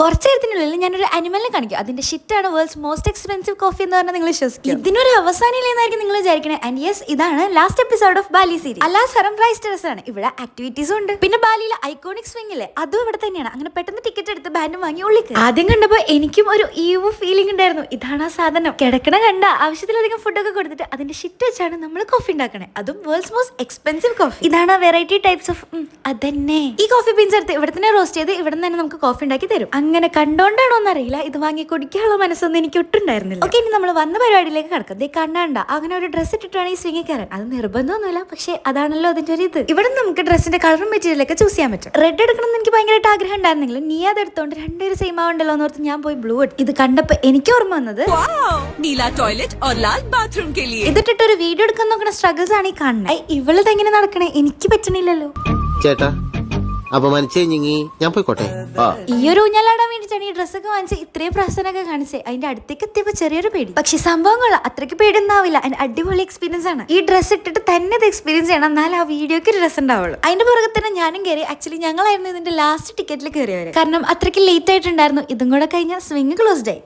കുറച്ച് നേരത്തിനുള്ളിൽ ഞാനൊരു അനിമലിനെ കാണിക്കും. അതിന്റെ ഷിറ്റാണ് വേൾഡ്സ് മോസ്റ്റ് എക്സ്പെൻസീവ് കോഫി എന്ന് പറഞ്ഞാൽ നിങ്ങൾ വിശ്വസിക്കും. ഇതിനൊരു അവസാനമില്ലെന്നായിരിക്കും നിങ്ങൾ വിചാരിക്കണേ. ആൻഡ് യെസ്, ഇതാണ് last episode of Bali series. Alas Harum rice terrace ആണ്. ഇവിടെ ആക്ടിവിറ്റീസും ഉണ്ട്. പിന്നെ ബാലിയിലെ ഐക്കോണിക് സ്വിംഗ് ഇല്ലേ, അതും ഇവിടെ തന്നെയാണ്. അങ്ങനെ പെട്ടെന്ന് ടിക്കറ്റ് എടുത്ത് ബാൻഡും വാങ്ങി ഉള്ളിക്ക്. ആദ്യം കണ്ടപ്പോ എനിക്കും ഒരു ഈവ് ഫീലിംഗ് ഉണ്ടായിരുന്നു. ഇതാണ് ആ സാധനം. കിടക്കണ കണ്ട ആവശ്യത്തിലധികം ഫുഡൊക്കെ കൊടുത്തിട്ട് അതിന്റെ ഷിറ്റ് വെച്ചാണ് നമ്മൾ കോഫി ഉണ്ടാക്കണേ. അതും വേൾഡ്സ് മോസ്റ്റ് എക്സ്പെൻസീവ് കോഫി. ഇതാണ് വെറൈറ്റി ടൈപ്സ് ഓഫ് അതന്നെ. ഈ കോഫി ബീൻസ് എടുത്ത് ഇവിടെ തന്നെ റോസ്റ്റ് ചെയ്ത് ഇവിടെ തന്നെ നമുക്ക് കോഫി ഉണ്ടാക്കി തരും. അങ്ങനെ കണ്ടോണ്ടാണോ എന്നറിയില്ല, ഇത് വാങ്ങി കുടിക്കാനുള്ള മനസ്സൊന്നും എനിക്ക് ഒട്ടുണ്ടായിരുന്നില്ല. ഓക്കെ, ഇനി നമ്മൾ വന്ന പരിപാടിയിലേക്ക് കിടക്കാം. ദേ കണ്ടാണ്ട അങ്ങനെ ഒരു ഡ്രസ്സ് ഇട്ടിട്ടാണ് ഈ സ്വിംഗിൽ കയറാൻ. അത് നിർബന്ധമൊന്നുമില്ല, പക്ഷെ അതാണല്ലോ അതിന്റെ ഒരു ഇത്. ഇവിടെ നമുക്ക് ഡ്രസ്സിന്റെ കളറും മെറ്റീരിയലൊക്കെ ചൂസ് ചെയ്യാൻ പറ്റും. റെഡ് എടുക്കണം എന്ന് എനിക്ക് ഭയങ്കരമായിട്ട് ആഗ്രഹം ഉണ്ടായിരുന്നെങ്കിലും നീ അത് എടുത്തോണ്ട് രണ്ടുപേരും സെയിം ആവണ്ടല്ലോ എന്ന് ഓർത്ത് ഞാൻ പോയി ബ്ലൂ എടുത്തു. ഇത് കണ്ടപ്പോ എനിക്ക് ഓർമ്മ വന്നത് ഇതിട്ടിട്ട് ഒരു വീഡിയോ എടുക്കാൻ നോക്കുന്ന സ്ട്രഗിൾസ് ആണ് ഈ കാണുന്നത്. ഇവള് ഇതെങ്ങനെ നടക്കണേ, എനിക്ക് പറ്റണില്ലല്ലോ. ചേട്ടാ അപമാനിച്ചെങ്കിൽ ഞാൻ പോയിക്കോട്ടെ. ഈ ഒരു ഊഞ്ഞാലാടാൻ വേണ്ടിട്ടാണ് ഈ ഡ്രസ്സൊക്കെ വാങ്ങിച്ച് ഇത്രയും പ്രശ്നമൊക്കെ കാണിച്ചേ. അതിന്റെ അടുത്തേക്ക് എത്തിയപ്പോ ചെറിയൊരു പേടി, പക്ഷെ സംഭവങ്ങൾ അത്രയ്ക്ക് പേടിയൊന്നാവില്ല. അതിന്റെ അടിപൊളി എക്സ്പീരിയൻസ് ആണ്. ഈ ഡ്രസ്സ് ഇട്ടിട്ട് തന്നെ ഇത് എക്സ്പീരിയൻസ് ചെയ്യണം, എന്നാൽ ആ വീഡിയോക്ക് ഒരു ഡ്രസ് ഉണ്ടാവുള്ളൂ. അതിന്റെ പുറകെ തന്നെ ഞാനും കയറി. ആക്ച്വലി ഞങ്ങളായിരുന്നു ഇതിന്റെ ലാസ്റ്റ് ടിക്കറ്റിൽ കയറിയവര്, കാരണം അത്രയ്ക്ക് ലേറ്റ് ആയിട്ടുണ്ടായിരുന്നു. ഇതും കൂടെ കഴിഞ്ഞാൽ സ്വിംഗ് ക്ലോസ്ഡ് ആയി.